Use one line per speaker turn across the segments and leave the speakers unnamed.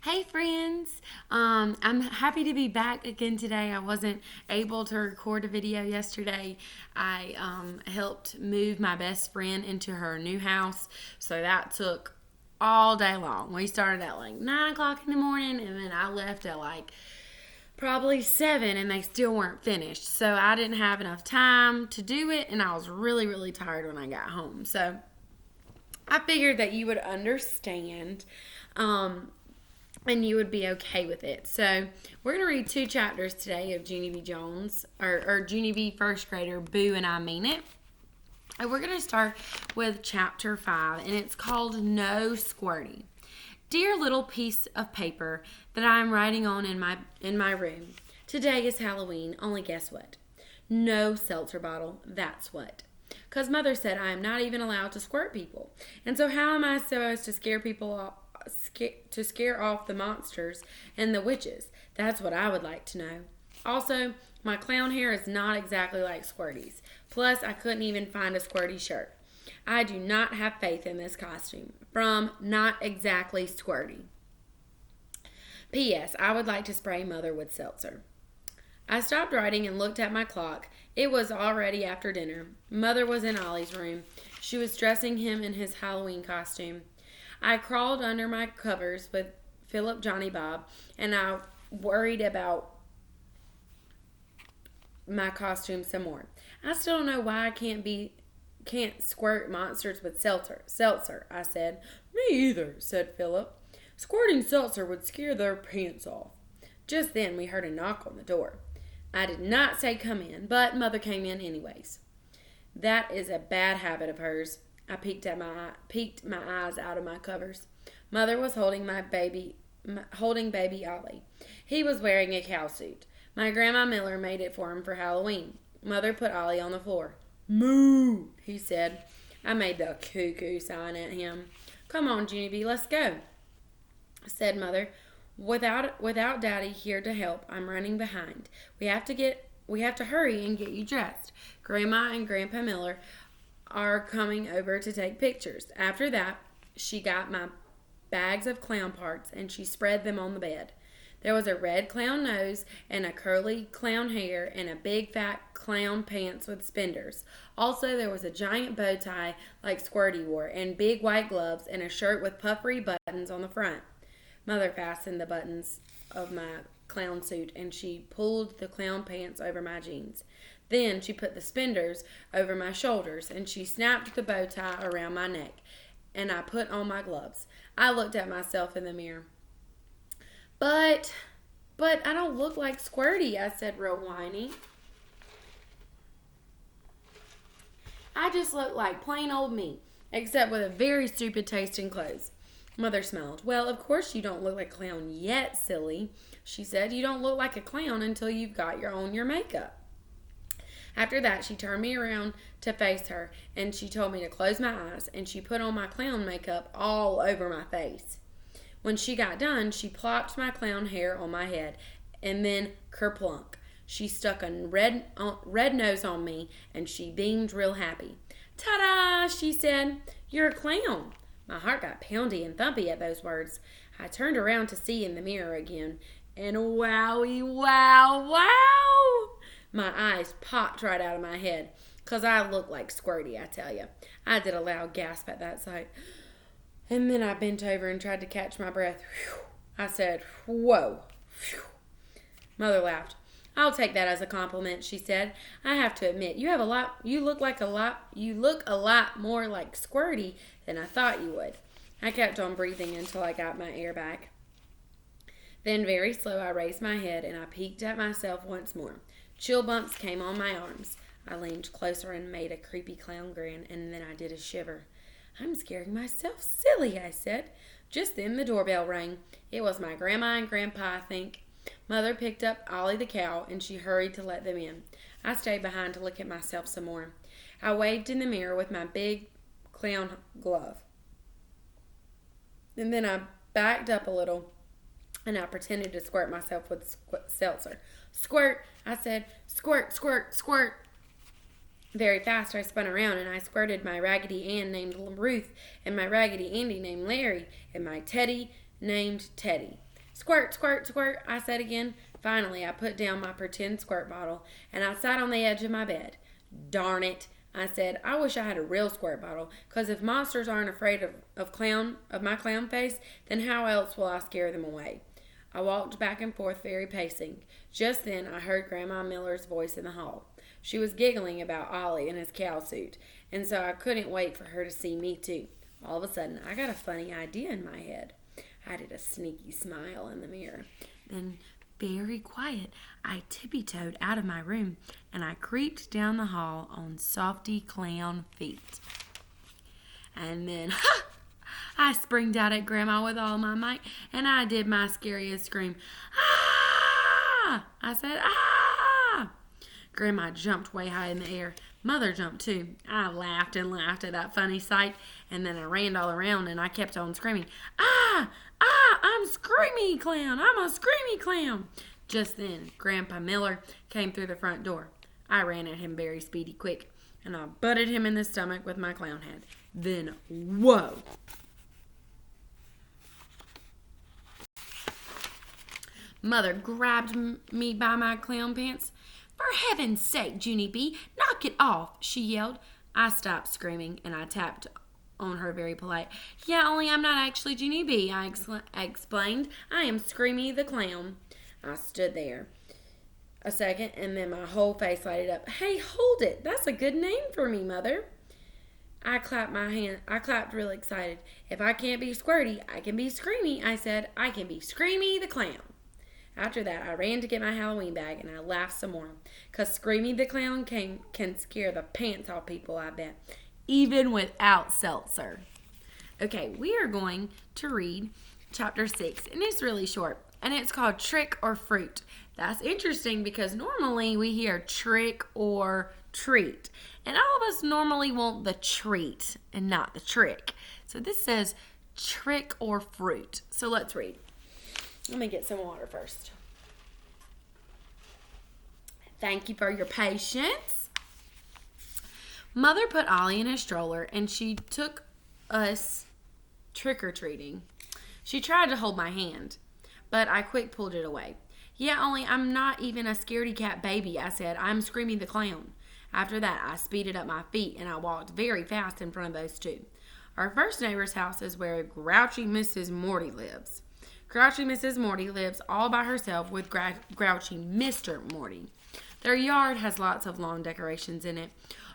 Hey friends, I'm happy to be back again today. I wasn't able to record a video yesterday. I helped move my best friend into her new house, so that took all day long. We started at like 9 o'clock in the morning, and then I left at like probably 7, and they still weren't finished. So I didn't have enough time to do it, and I was really, really tired when I got home. So I figured that you would understand. And you would be okay with it. So we're going to read 2 chapters today of Junie B. Jones, or Junie B. first grader, Boo and I Mean It. And we're going to start with chapter 5, and it's called No Squirty. Dear little piece of paper that I am writing on in my room. Today is Halloween, only guess what? No seltzer bottle, that's what. Because Mother said I am not even allowed to squirt people. And so how am I supposed to scare off the monsters and the witches? That's what I would like to know. Also, my clown hair is not exactly like Squirty's. Plus, I couldn't even find a Squirty shirt. I do not have faith in this costume. From Not Exactly Squirty. P.S. I would like to spray Mother with seltzer. I stopped writing and looked at my clock. It was already after dinner. Mother was in Ollie's room. She was dressing him in his Halloween costume. I crawled under my covers with Philip Johnny Bob, and I worried about my costume some more. I still don't know why I can't squirt monsters with seltzer. Seltzer, I said. Me either, said Philip. Squirting seltzer would scare their pants off. Just then we heard a knock on the door. I did not say come in, but Mother came in anyways. That is a bad habit of hers. I peeked my eyes out of my covers. Mother was holding baby Ollie. He was wearing a cow suit. My Grandma Miller made it for him for Halloween. Mother put Ollie on the floor. Moo, he said. I made the cuckoo sign at him. Come on, Junie B, let's go, said Mother. Without Daddy here to help, I'm running behind. We have to hurry and get you dressed. Grandma and Grandpa Miller are coming over to take pictures. After that, she got my bags of clown parts and she spread them on the bed. There was a red clown nose and a curly clown hair and a big fat clown pants with spinders. Also, there was a giant bow tie like Squirty wore and big white gloves and a shirt with puffery buttons on the front. Mother fastened the buttons of my clown suit and she pulled the clown pants over my jeans. Then she put the spinders over my shoulders and she snapped the bow tie around my neck and I put on my gloves. I looked at myself in the mirror. But I don't look like Squirty, I said real whiny. I just look like plain old me, except with a very stupid taste in clothes. Mother smiled. Well, of course you don't look like a clown yet, silly, she said. You don't look like a clown until you've got your makeup. After that, she turned me around to face her, and she told me to close my eyes, and she put on my clown makeup all over my face. When she got done, she plopped my clown hair on my head, and then kerplunk. She stuck a red nose on me, and she beamed real happy. Ta-da, she said. You're a clown. My heart got poundy and thumpy at those words. I turned around to see in the mirror again, and wowie, wow, wow! My eyes popped right out of my head, 'cause I looked like Squirty, I tell you. I did a loud gasp at that sight. And then I bent over and tried to catch my breath. Whew. I said, whoa. Whew. Mother laughed. I'll take that as a compliment, she said. I have to admit, you look a lot more like Squirty than I thought you would. I kept on breathing until I got my air back. Then very slow I raised my head and I peeked at myself once more. Chill bumps came on my arms. I leaned closer and made a creepy clown grin, and then I did a shiver. I'm scaring myself silly, I said. Just then the doorbell rang. It was my Grandma and Grandpa, I think. Mother picked up Ollie the cow, and she hurried to let them in. I stayed behind to look at myself some more. I waved in the mirror with my big clown glove. And then I backed up a little, and I pretended to squirt myself with seltzer. Squirt, I said. Squirt, squirt, squirt. Very fast I spun around and I squirted my Raggedy Ann named Ruth and my Raggedy Andy named Larry and my Teddy named Teddy. Squirt, squirt, squirt, I said again. Finally, I put down my pretend squirt bottle and I sat on the edge of my bed. Darn it, I said. I wish I had a real squirt bottle, because if monsters aren't afraid of my clown face, then how else will I scare them away? I walked back and forth, very pacing. Just then, I heard Grandma Miller's voice in the hall. She was giggling about Ollie and his cow suit, and so I couldn't wait for her to see me too. All of a sudden, I got a funny idea in my head. I did a sneaky smile in the mirror. Then, very quiet, I tippy-toed out of my room and I creeped down the hall on softy clown feet. And then, I springed out at Grandma with all my might and I did my scariest scream. Ah! I said, ah! Grandma jumped way high in the air. Mother jumped too. I laughed and laughed at that funny sight, and then I ran all around and I kept on screaming, ah! Ah! I'm Screamy Clown! I'm a Screamy Clown! Just then, Grandpa Miller came through the front door. I ran at him very speedy quick, and I butted him in the stomach with my clown hat. Then, whoa! Mother grabbed me by my clown pants. For heaven's sake, Junie B., knock it off, she yelled. I stopped screaming, and I tapped on her very polite. Yeah, only I'm not actually Junie B., I explained. I am Screamy the Clown. I stood there a second, and then my whole face lighted up. Hey, hold it. That's a good name for me, Mother. I clapped real excited. If I can't be Squirty, I can be Screamy, I said. I can be Screamy the Clown. After that, I ran to get my Halloween bag, and I laughed some more. 'Cause Screamy the Clown can scare the pants off people, I bet. Even without seltzer. Okay, we are going to read chapter 6, and it's really short, and it's called Trick or Fruit. That's interesting because normally we hear trick or treat, and all of us normally want the treat and not the trick. So this says trick or fruit. So let's read. Let me get some water first. Thank you for your patience. Mother put Ollie in a stroller and she took us trick-or-treating. She tried to hold my hand, but I quick pulled it away. Yeah, only I'm not even a scaredy cat baby, I said. I'm Screamy the Clown. After that, I speeded up my feet and I walked very fast in front of those two. Our first neighbor's house is where grouchy Mrs. Morty lives. Grouchy Mrs. Morty lives all by herself with grouchy Mr. Morty. Their yard has lots of lawn decorations in it.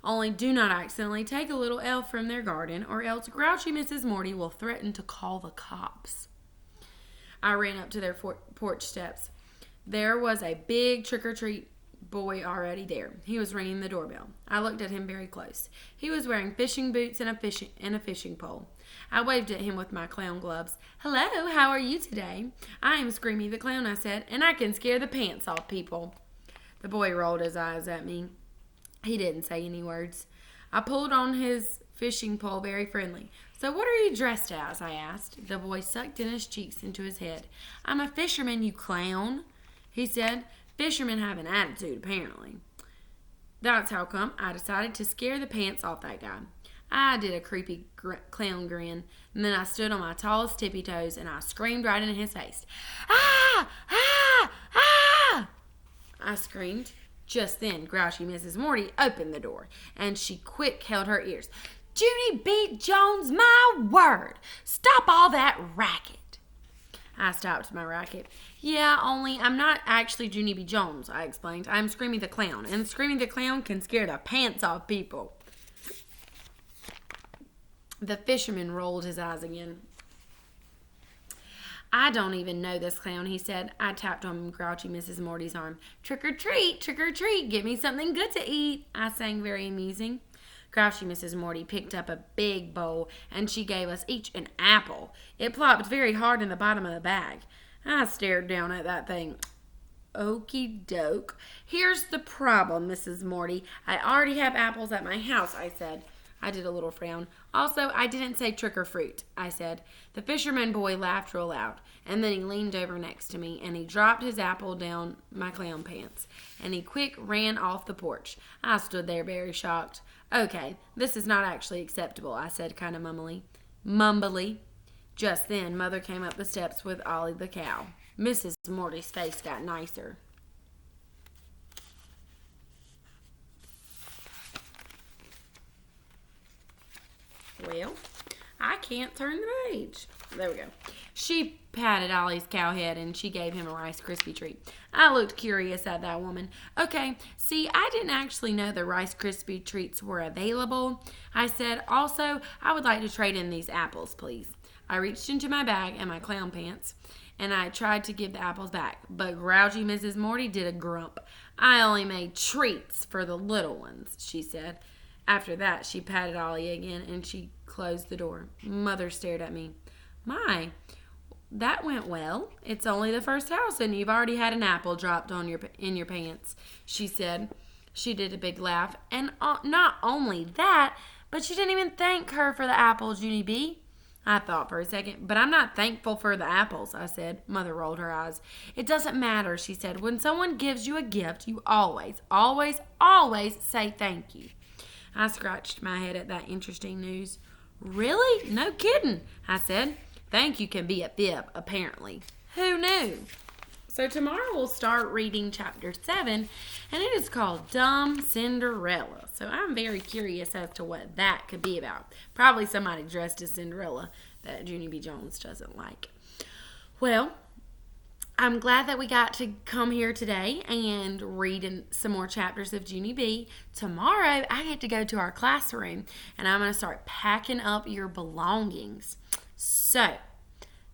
Only do not accidentally take a little elf from their garden, or else grouchy Mrs. Morty will threaten to call the cops. I ran up to their porch steps. There was a big trick-or-treat boy already there. He was ringing the doorbell. I looked at him very close. He was wearing fishing boots and a fishing pole. I waved at him with my clown gloves. Hello, how are you today? I am Screamy the Clown, I said, and I can scare the pants off people. The boy rolled his eyes at me. He didn't say any words. I pulled on his fishing pole very friendly. So what are you dressed as? I asked. The boy sucked in his cheeks into his head. I'm a fisherman, you clown, he said. Fishermen have an attitude, apparently. That's how come I decided to scare the pants off that guy. I did a creepy clown grin, and then I stood on my tallest tippy toes, and I screamed right in his face. Ah! Ah! Ah! I screamed. Just then, grouchy Mrs. Morty opened the door, and she quick held her ears. Junie B. Jones, my word! Stop all that racket! I stopped my racket. Yeah, only I'm not actually Junie B. Jones, I explained. I'm Screamy the Clown, and Screamy the Clown can scare the pants off people. The fisherman rolled his eyes again. I don't even know this clown, he said. I tapped on grouchy Mrs. Morty's arm. Trick or treat, give me something good to eat, I sang, very amusing. Grouchy Mrs. Morty picked up a big bowl, and she gave us each an apple. It plopped very hard in the bottom of the bag. I stared down at that thing. Okie doke. Here's the problem, Mrs. Morty. I already have apples at my house, I said. I did a little frown. Also, I didn't say trick or fruit, I said. The fisherman boy laughed real loud, and then he leaned over next to me, and he dropped his apple down my clown pants, and he quick ran off the porch. I stood there very shocked. Okay, this is not actually acceptable, I said kind of mumbly. Just then, Mother came up the steps with Ollie the cow. Mrs. Morty's face got nicer. Well, I can't turn the page. There we go. She patted Ollie's cow head and she gave him a Rice Krispie treat. I looked curious at that woman. Okay, see, I didn't actually know the Rice Krispie treats were available. I said, also, I would like to trade in these apples, please. I reached into my bag and my clown pants and I tried to give the apples back, but grouchy Mrs. Morty did a grump. I only made treats for the little ones, she said. After that, she patted Ollie again and she closed the door. Mother stared at me. My, that went well. It's only the first house and you've already had an apple dropped on in your pants, she said. She did a big laugh. And not only that, but she didn't even thank her for the apple, Junie B. I thought for a second, but I'm not thankful for the apples, I said. Mother rolled her eyes. It doesn't matter, she said. When someone gives you a gift, you always, always, always say thank you. I scratched my head at that interesting news. Really? No kidding, I said. Thank you can be a fib, apparently. Who knew? So tomorrow we'll start reading chapter 7, and it is called Dumb Cinderella. So I'm very curious as to what that could be about. Probably somebody dressed as Cinderella that Junie B. Jones doesn't like. Well, I'm glad that we got to come here today and read some more chapters of Junie B. Tomorrow, I get to go to our classroom, and I'm going to start packing up your belongings. So,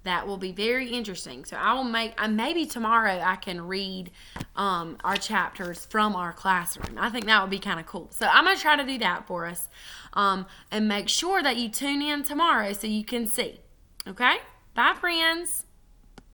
that will be very interesting. So, I will maybe tomorrow I can read our chapters from our classroom. I think that would be kind of cool. So, I'm going to try to do that for us. And make sure that you tune in tomorrow so you can see. Okay? Bye, friends.